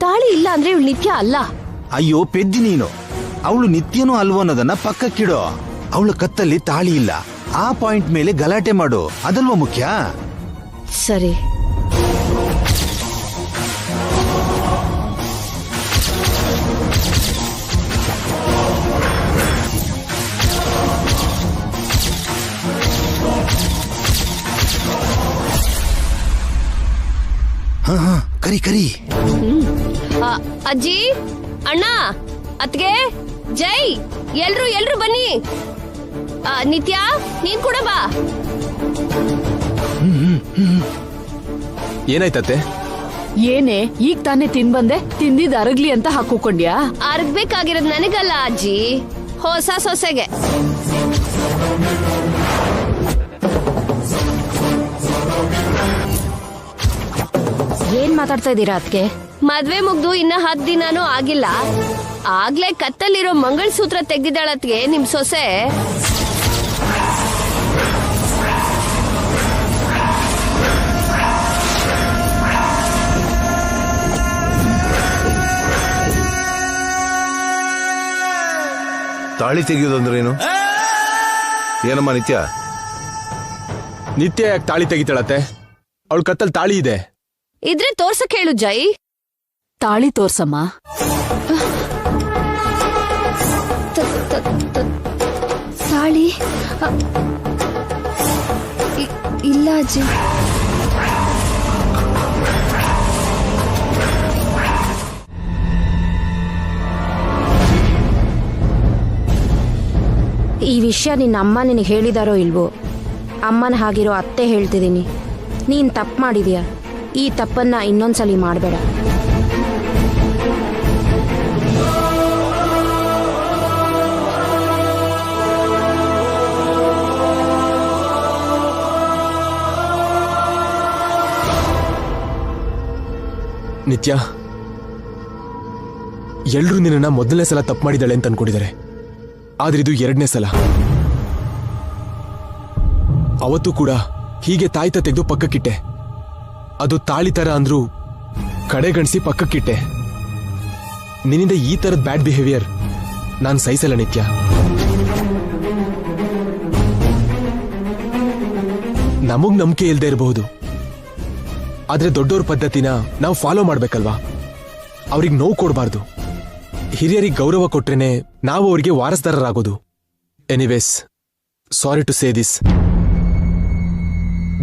ತಾಳಿ ಇಲ್ಲ ಅಂದ್ರೆ ಇವಳು ನಿತ್ಯ ಅಲ್ಲ. ಅಯ್ಯೋ ಪೆದ್ದಿ ನೀನು. ಅವಳು ನಿತ್ಯನೂ ಅಲ್ವೋ ಅನ್ನೋದನ್ನ ಪಕ್ಕಕ್ಕಿಡೋ. ಅವಳ ಕತ್ತಲ್ಲಿ ತಾಳಿ ಇಲ್ಲ, ಆ ಪಾಯಿಂಟ್ ಮೇಲೆ ಗಲಾಟೆ ಮಾಡು, ಅದಲ್ವಾ ಮುಖ್ಯ. ಸರಿ. ಹಾ, ಕರಿ ಕರಿ. ಅಜ್ಜಿ, ಅಣ್ಣ, ಅತ್ಗೆ, ಜೈ, ಎಲ್ರು ಬನ್ನಿ. ನಿತ್ಯ, ನೀನ್ ಕೂಡ ಬಾ. ಏನಾಯ್ತತ್ತೆ? ಏನೇ ಈಗ ತಾನೇ ತಿನ್ ಬಂದೆ, ತಿಂದಿದ್ ಅರಗ್ಲಿ ಅಂತ ಹಾಕೋಕೊಂಡ್ಯಾ? ಅರ್ಗ್ಬೇಕಾಗಿರೋದು ನನಗಲ್ಲ ಅಜ್ಜಿ, ಹೊಸ ಸೊಸೆಗೆ. ಏನ್ ಮಾತಾಡ್ತಾ ಇದ್ದೀರಾ ಅದಕ್ಕೆ? ಮದ್ವೆ ಮುಗ್ದು ಇನ್ನ 10 ದಿನಾನೂ ಆಗಿಲ್ಲ, ಆಗ್ಲೇ ಕತ್ತಲ್ಲಿರೋ ಮಂಗಳಸೂತ್ರ ತೆಗ್ದಿದ್ದಾಳತ್ಗೆ ನಿಮ್ ಸೊಸೆ. ತಾಳಿ ತೆಗೆಯೋದಂದ್ರೇನು? ಏನಮ್ಮ ನಿತ್ಯ? ನಿತ್ಯ ಯಾಕೆ ತಾಳಿ ತೆಗಿತಾಳತ್ತೆ? ಅವಳ ಕತ್ತಲ್ ತಾಳಿ ಇದೆ. ಇದ್ರೆ ತೋರ್ಸಕ್ ಹೇಳು ಜೈ. ತಾಳಿ ತೋರ್ಸಮ್ಮ. ತಾಳಿ ಇಲ್ಲ ಅಜ್ಜಿ. ಈ ವಿಷಯ ನಿನ್ನ ಅಮ್ಮ ನಿನಗೆ ಹೇಳಿದಾರೋ ಇಲ್ವೋ? ಅಮ್ಮನ ಹಾಗಿರೋ ಅತ್ತೆ ಹೇಳ್ತಿದ್ದೀನಿ, ನೀನ್ ತಪ್ಪು ಮಾಡಿದೀಯ. ಈ ತಪ್ಪನ್ನ ಇನ್ನೊಂದ್ಸಲಿ ಮಾಡಬೇಡ. ನಿತ್ಯ, ಎಲ್ರೂ ನಿನ್ನ ಮೊದಲನೇ ಸಲ ತಪ್ಪು ಮಾಡಿದಾಳೆ ಅಂತ ಅನ್ಕೊಂಡಿದ್ದಾರೆ, ಆದ್ರೆ ಇದು 2ನೇ ಸಲ. ಅವತ್ತು ಕೂಡ ಹೀಗೆ ತಾಯ್ತ ತೆಗೆದು ಪಕ್ಕಕ್ಕಿಟ್ಟೆ. ಅದು ತಾಳಿ ತರ ಅಂದ್ರೂ ಕಡೆಗಣಿಸಿ ಪಕ್ಕಕ್ಕಿಟ್ಟೆ. ನಿನ್ನಿಂದ ಈ ತರದ ಬ್ಯಾಡ್ ಬಿಹೇವಿಯರ್ ನಾನು ಸಹಿಸಲ್ಲ ನಿತ್ಯ. ನಮಗ್ ನಂಬಿಕೆ ಇಲ್ಲದೆ ಇರಬಹುದು, ಆದ್ರೆ ದೊಡ್ಡವ್ರ ಪದ್ಧತಿನ ನಾವು ಫಾಲೋ ಮಾಡ್ಬೇಕಲ್ವಾ? ಅವ್ರಿಗೆ ನೋವು ಕೊಡಬಾರ್ದು. ಹಿರಿಯರಿಗೆ ಗೌರವ ಕೊಟ್ರೇನೆ ನಾವು ಅವರಿಗೆ ವಾರಸ್ದಾರರಾಗೋದು. Anyways, sorry to say this.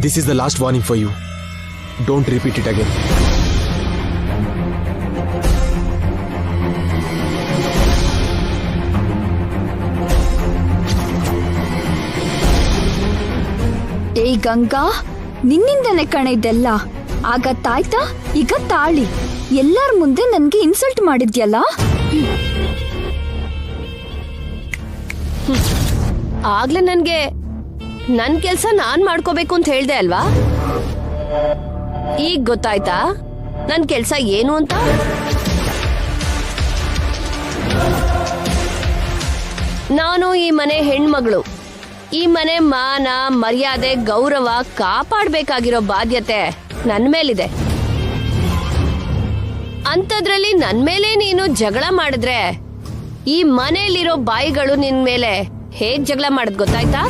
This is the last warning for you. Don't repeat it again. ಏಯ್ ಗಂಗಾ, ನಿನ್ನಿಂದನೇ ಕಣ ಇದೆಲ್ಲ. ಆಗ ತಾಯ್ತಾ, ಈಗ ತಾಳಿ. ಎಲ್ಲಾರ ಮುಂದೆ ನನ್ಗೆ ಇನ್ಸಲ್ಟ್ ಮಾಡಿದ್ಯಲ್ಲ. ಆಗ್ಲೇ ನನ್ಗೆ ನನ್ ಕೆಲ್ಸ ನಾನ್ ಮಾಡ್ಕೋಬೇಕು ಅಂತ ಹೇಳ್ದೆ ಅಲ್ವಾ? ಈಗ ಗೊತ್ತಾಯ್ತಾ ನನ್ ಕೆಲ್ಸ ಏನು ಅಂತ? ನಾನು ಈ ಮನೆ ಹೆಣ್ಮಗಳು. ಈ ಮನೆ ಮಾನ, ಮರ್ಯಾದೆ, ಗೌರವ ಕಾಪಾಡ್ಬೇಕಾಗಿರೋ ಬಾಧ್ಯತೆ ನನ್ ಮೇಲಿದೆ. ಅಂಥದ್ರಲ್ಲಿ ನನ್ ಮೇಲೆ ನೀನು ಜಗಳ ಮಾಡಿದ್ರೆ ಈ ಮನೆಯಲ್ಲಿರೋ ಬಾಯಿಗಳು ನಿನ್ ಮೇಲೆ ಹೇಗ್ ಜಗಳ ಮಾಡದ್ ಗೊತ್ತಾಯ್ತಾ?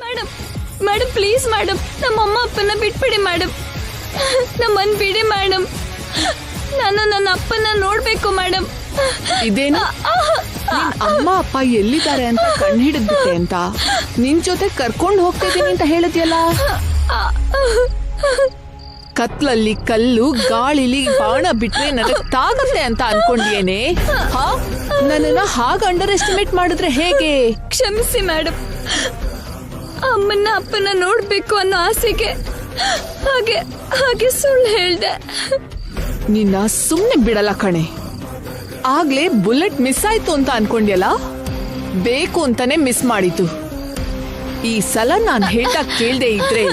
ಮೇಡಮ್, ಮೇಡಮ್ ಪ್ಲೀಸ್ ಮೇಡಮ್, ನಮ್ಮ ಅಮ್ಮ ಅಪ್ಪನ ಬಿಟ್ಬಿಡಿ ಮೇಡಮ್. ನಮ್ಮನ್ ಬಿಡಿ ಮೇಡಮ್. ನಾನು ನನ್ನ ಅಪ್ಪನ ನೋಡ್ಬೇಕು ಮೇಡಮ್. ಇದೇನು ನಿನ್ ಅಮ್ಮ ಅಪ್ಪ ಎಲ್ಲಿದ್ದಾರೆ ಅಂತ ಕಣ್ಣು ಹಿಡಿದ್ಬಿಟ್ಟೆ ಅಂತ ನಿನ್ ಜೊತೆ ಕರ್ಕೊಂಡು ಹೋಗ್ತಿದ್ದೀನಿ ಅಂತ ಹೇಳಿದ್ಯಲ್ಲ? ಕತ್ಲಲ್ಲಿ ಕಲ್ಲು, ಗಾಳಿಲಿ ಬಾಣ ಬಿಟ್ರೆ ನನಗ್ ತಾಗತ್ತೆ ಅಂತ ಅನ್ಕೊಂಡಿಯೇನೆ? ನನ್ನನ್ನ ಹಾಗ ಅಂಡರ್ ಎಸ್ಟಿಮೇಟ್ ಮಾಡಿದ್ರೆ ಹೇಗೆ? ಕ್ಷಮಿಸಿ ಮೇಡಮ್, ಅಮ್ಮನ ಅಪ್ಪನ ನೋಡ್ಬೇಕು ಅನ್ನೋ ಆಸೆಗೆ ಹಾಗೆ ಹಾಗೆ ಸುಳ್ಳು ಹೇಳ್ದೆ. ನಿನ್ನ ಸುಮ್ನೆ ಬಿಡಲ್ಲ ಕಣೆ. ಆಗ್ಲೇ ಬುಲೆಟ್ ಮಿಸ್ ಆಯ್ತು ಅಂತ ಅನ್ಕೊಂಡ್ಯಲ್ಲ, ಬೇಕು ಅಂತಾನೆ ಮಿಸ್ ಮಾಡಿತು. ಈ ಸಲ ನಾನ್ ಹೇಳ್ದಾಗ ಕೇಳ್ದೆ ಇದ್ರೆ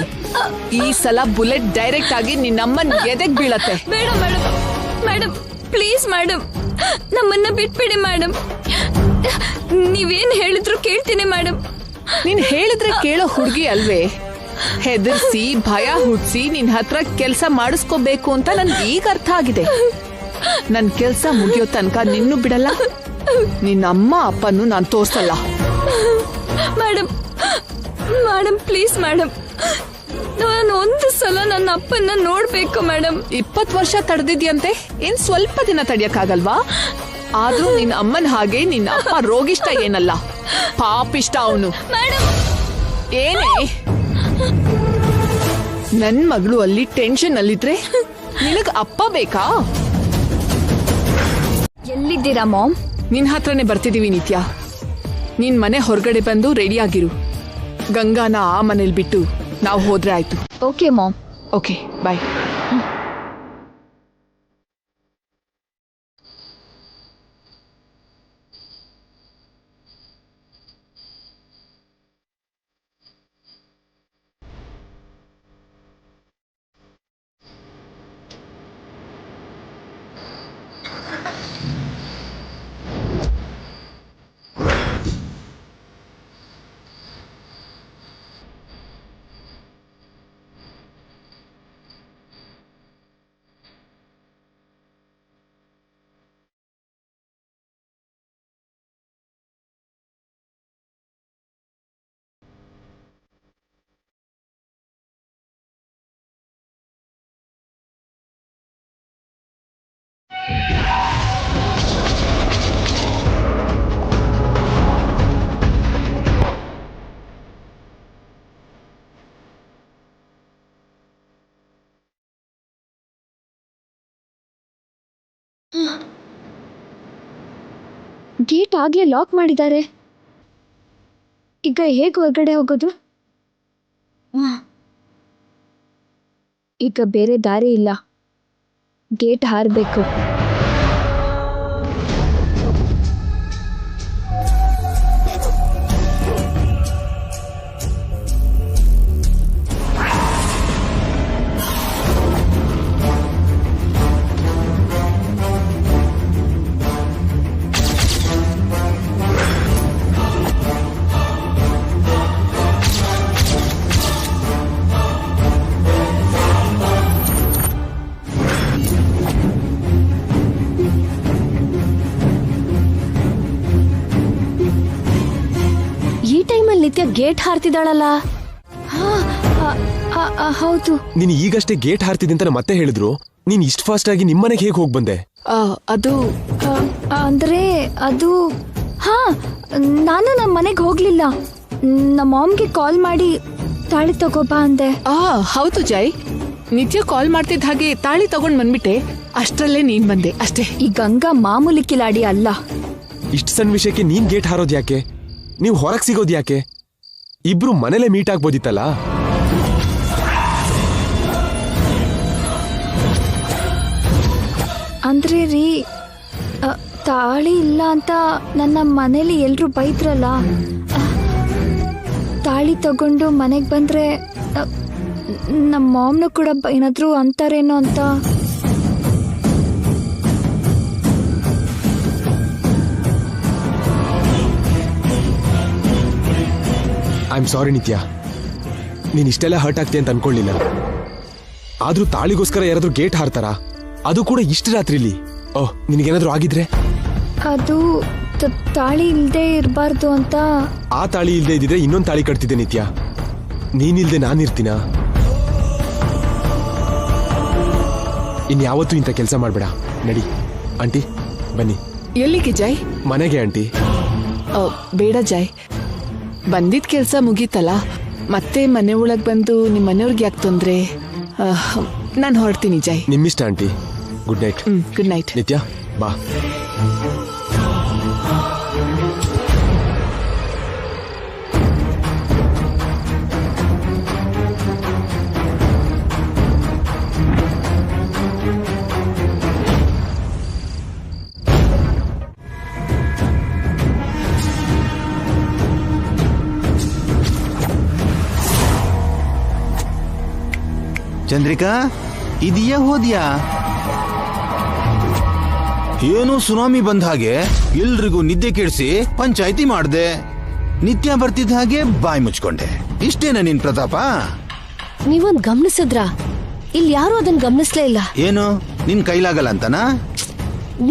ಈ ಸಲ ಬುಲೆಟ್ ಡೈರೆಕ್ಟ್ ಆಗಿ ನಿನ್ನಮ್ಮನ್ ಎದೆಗ್ ಬೀಳತ್ತೆ. ಬೇಡ ಮೇಡಮ್, ಮೇಡಮ್ ಪ್ಲೀಸ್ ಮೇಡಮ್, ನಮ್ಮನ್ನ ಬಿಟ್ಬಿಡಿ ಮೇಡಮ್. ನೀವೇನ್ ಹೇಳಿದ್ರು ಕೇಳ್ತೀನಿ ಮೇಡಮ್. ನೀನ್ ಹೇಳಿದ್ರೆ ಕೇಳೋ ಹುಡುಗಿ ಅಲ್ವೇ? ಹೆದರ್ಸಿ ಭಯ ಹುಡ್ಸಿ ನಿನ್ ಹತ್ರ ಕೆಲ್ಸ ಮಾಡಿಸ್ಕೋಬೇಕು ಅಂತ ನನ್ಗೆ ಈಗ ಅರ್ಥ ಆಗಿದೆ. ನನ್ ಕೆಲ್ಸ ಮುಗಿಯೋ ತನಕ ನಿನ್ನೂ ಬಿಡಲ್ಲ, ನಿನ್ನ ಅಮ್ಮ ಅಪ್ಪನ್ನು ನಾನ್ ತೋರ್ಸಲ್ಲ. ಮೇಡಮ್, ಮೇಡಮ್ ಪ್ಲೀಸ್ ಮೇಡಮ್, ನಾನು ಒಂದು ಸಲ ನನ್ನ ಅಪ್ಪನ್ನ ನೋಡ್ಬೇಕು ಮೇಡಮ್. 20 ವರ್ಷ ತಡೆದಿದ್ಯಂತೆ, ಇನ್ ಸ್ವಲ್ಪ ದಿನ ತಡಿಯಕ್ಕಾಗಲ್ವಾ? ಆದ್ರೂ ನಿನ್ನ ಅಮ್ಮನ ಹಾಗೆ ನಿನ್ನ ಅಪ್ಪ ರೋಗಿಷ್ಟ ಏನಲ್ಲ, ಪಾಪಿಷ್ಟ ಅವನು. ಏನೇ ನನ್ ಮಗಳು ಅಲ್ಲಿ ಟೆನ್ಷನ್ ಅಲ್ಲಿದ್ರೆ ನಿನಗ್ ಅಪ್ಪ ಬೇಕಾ? ಎಲ್ಲಿದ್ದೀರಾ ಮಾಮ್? ನಿನ್ ಹತ್ರನೇ ಬರ್ತಿದೀವಿ ನಿತ್ಯ. ನಿನ್ ಮನೆ ಹೊರಗಡೆ ಬಂದು ರೆಡಿ ಆಗಿರು. ಗಂಗಾನ ಆ ಮನೇಲಿ ಬಿಟ್ಟು ನಾವು ಹೋದ್ರೆ ಆಯ್ತು. Okay ma'am. Okay bye. Gate ಆಗ್ಲೇ ಲಾಕ್ ಮಾಡಿದ್ದಾರೆ. ಈಗ ಹೇಗೆ ಹೊರಗಡೆ ಹೋಗೋದು? ಈಗ ಬೇರೆ ದಾರಿ ಇಲ್ಲ, ಗೇಟ್ ಹಾರಬೇಕು. ನಿತ್ಯ ಗೇಟ್ ಹಾರ್ತಿದ್ದಾಳಲ್ಲ. ಹೌದು. ನೀನು ಈಗಷ್ಟೇ ಗೇಟ್ ಹಾರ್ತಿದ್ದೆ ಅಂತ ಮತ್ತೆ ಹೇಳಿದ್ರು. ನೀನ್ ಇಷ್ಟು ಫಾಸ್ಟ್ ಆಗಿ ನಿಮ್ಮನೆಗೆ ಹೇಗೆ ಹೋಗಿ ಬಂದೆ? ಅದು ಅಂದ್ರೆ ಅದು ನಾನು ನಮ್ಮ ಮನೆಗೆ ಹೋಗ್ಲಿಲ್ಲ. ನಮ್ಮ ಮಾಮ್ಗೆ ಕಾಲ್ ಮಾಡಿ ತಾಳಿ ತಗೋಬಾ ಅಂದೆ. ಹೌದು ಜೈ, ನಿತ್ಯ ಕಾಲ್ ಮಾಡ್ತಿದ್ದ ಹಾಗೆ ತಾಳಿ ತಗೊಂಡ್ ಬಂದ್ಬಿಟ್ಟೆ. ಅಷ್ಟ್ರಲ್ಲೇ ನೀನ್ ಬಂದೆ ಅಷ್ಟೇ. ಈ ಗಂಗಾ ಮಾಮೂಲಿ ಕಿಲಾಡಿ ಅಲ್ಲ. ಇಷ್ಟು ಸಣ್ಣ ವಿಷಯಕ್ಕೆ ನೀನ್ ಗೇಟ್ ಹಾರೋದು ಯಾಕೆ? ನೀವು ಹೊರಗೆ ಸಿಗೋದು ಯಾಕೆ? ಇಬ್ರು ಮನೇಲೆ ಮೀಟ್ ಆಗ್ಬೋದಿತ್ತಲ್ಲ. ಅಂದ್ರೆ ರೀ, ತಾಳಿ ಇಲ್ಲ ಅಂತ ನನ್ನ ಮನೇಲಿ ಎಲ್ರು ಬೈದ್ರಲ್ಲ. ತಾಳಿ ತಗೊಂಡು ಮನೆಗೆ ಬಂದ್ರೆ ನಮ್ಮ ಮಾಮ್ನು ಕೂಡ ಏನಾದ್ರು ಅಂತಾರೇನೋ ಅಂತ. ಐ ಆಮ್ ಸಾರಿ ನಿತ್ಯ, ನೀನ್ ಇಷ್ಟೆಲ್ಲ ಹರ್ಟ್ ಆಗ್ತಿ ಅಂತ ಅನ್ಕೊಳ್ಳಿಲ್ಲ. ಆದ್ರೂ ತಾಳಿಗೋಸ್ಕರ ಯಾರಾದ್ರೂ ಗೇಟ್ ಹಾರ್ತಾರ? ಅದು ಕೂಡ ಇಷ್ಟು ರಾತ್ರಿಲಿ. ನಿನಗೇನಾದ್ರೂ ಆಗಿದ್ರೆ? ಅದು ತಾಳಿ ಇಲ್ದೇ ಇರಬಾರ್ದು ಅಂತ. ಆ ತಾಳಿ ಇಲ್ದೇ ಇದ್ದಿದ್ರೆ ಇನ್ನೊಂದು ತಾಳಿ ಕಟ್ತಿದ್ದೆ ನಿತ್ಯ. ನೀನಿಲ್ದೆ ನಾನಿರ್ತೀನ? ಇನ್ಯಾವತ್ತೂ ಇಂಥ ಕೆಲಸ ಮಾಡ್ಬೇಡ. ನಡಿ ಆಂಟಿ, ಬನ್ನಿ. ಎಲ್ಲಿಗೆ ಜೈ? ಮನೆಗೆ ಆಂಟಿ. ಬೇಡ ಜೈ, ಬಂದಿದ್ ಕೆಲ್ಸ ಮುಗೀತಲ್ಲ, ಮತ್ತೆ ಮನೆ ಒಳಗ್ ಬಂದು ನಿಮ್ ಮನೆಯವ್ರಿಗೆ ಯಾಕೆ ತೊಂದ್ರೆ? ನಾನು ಹೊರಡ್ತೀನಿ ಜೈ. ನಿಮ್ಮಿಷ್ಟ aunty. Good night. Good night. Nitya ಬಾ. ಚಂದ್ರಿಕಾ, ಇದೆಯಾ ಹೋದ್ಯಾ? ಏನೋ ಸುನಾಮಿ ಬಂದ ಹಾಗೆ ಎಲ್ರಿಗೂ ನಿದ್ದೆ ಕೆಡಿಸಿ ಪಂಚಾಯಿತಿ ಮಾಡ್ದೆ. ನಿತ್ಯ ಬರ್ತಿದ್ದ ಹಾಗೆ ಬಾಯಿ ಮುಚ್ಕೊಂಡೆ. ಇಷ್ಟೇನ ನಿನ್ ಪ್ರತಾಪ? ನೀವೊಂದ್ ಗಮನಿಸಿದ್ರ? ಇಲ್ಲಿ ಯಾರು ಅದನ್ನ ಗಮನಿಸ್ಲೇ ಇಲ್ಲ. ಏನು ನಿನ್ ಕೈಲಾಗಲ್ಲ ಅಂತನಾ?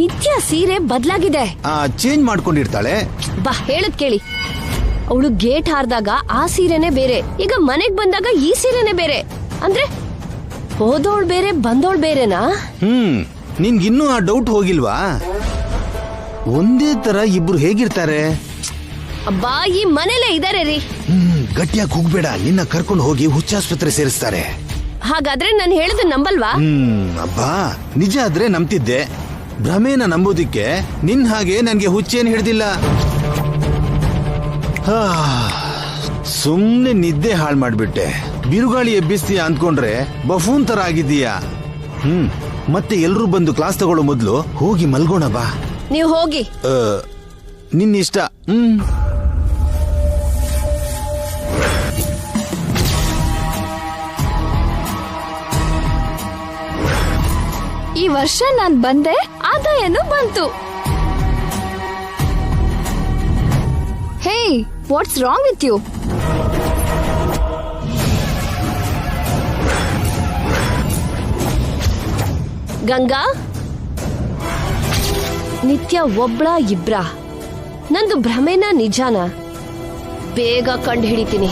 ನಿತ್ಯ ಸೀರೆ ಬದಲಾಗಿದೆ. ಚೇಂಜ್ ಮಾಡ್ಕೊಂಡಿರ್ತಾಳೆ. ಬಾ ಹೇಳದ್ ಕೇಳಿ. ಅವಳು ಗೇಟ್ ಹಾರ್ದಾಗ ಆ ಸೀರೆನೆ ಬೇರೆ, ಈಗ ಮನೆಗ್ ಬಂದಾಗ ಈ ಸೀರೆನೆ ಬೇರೆ. ಅಂದ್ರೆ ಹೋದೋಳ್ ಬೇರೆ ಬಂದೋಳ್ ಬೇರೆನಾ? ನಿನ್ಗಿನ್ನೂ ಆ ಡೌಟ್ ಹೋಗಿಲ್ವಾ? ಒಂದೇ ತರ ಇಬ್ರು ಹೇಗಿರ್ತಾರೆ? ಅಬ್ಬಾ, ಈ ಮನೇಲೆ ಇದಾರೆ ರೀ. ಗಟ್ಟಿಯಾಗಿ ಹೋಗ್ಬೇಡ, ನಿನ್ನ ಕರ್ಕೊಂಡು ಹೋಗಿ ಹುಚ್ಚಾಸ್ಪತ್ರೆ ಸೇರಿಸ್ತಾರೆ. ಹಾಗಾದ್ರೆ ನಾನು ಹೇಳಿದ ನಂಬಲ್ವಾ? ಅಬ್ಬಾ, ನಿಜ ಆದ್ರೆ ನಂಬ್ತಿದ್ದೆ. ಭ್ರಮೇನ ನಂಬೋದಿಕ್ಕೆ ನಿನ್ ಹಾಗೆ ನನ್ಗೆ ಹುಚ್ಚೇನ್ ಹಿಡ್ದಿಲ್ಲ. ಸುಮ್ನೆ ನಿದ್ದೆ ಹಾಳು ಮಾಡ್ಬಿಟ್ಟೆ. ಬಿರುಗಾಳಿ ಎಬ್ಬಿಸ್ತೀಯ ಅಂದ್ಕೊಂಡ್ರೆ ಬಫೂನ್ ತರ ಆಗಿದ್ದೀಯಾ. ಮತ್ತೆ ಎಲ್ರೂ ಬಂದು ಕ್ಲಾಸ್ ತಗೊಳ್ಳೋ ಮೊದ್ಲು ಹೋಗಿ ಮಲ್ಗೋಣ ಬಾ. ನೀವು ಹೋಗಿ. ನಿನ್ನಿಷ್ಟ. ಈ ವರ್ಷ ನಾನ್ ಬಂದೆ, ಆದಾಯನೂ ಬಂತು. Hey, what's wrong with you? Ganga, Nitya ಒಬ್ಳ ಇಬ್ರ? ನಂದು ಭ್ರಮೆನ ನಿಜಾನ? ಬೇಗ ಕಂಡು ಹಿಡಿತೀನಿ.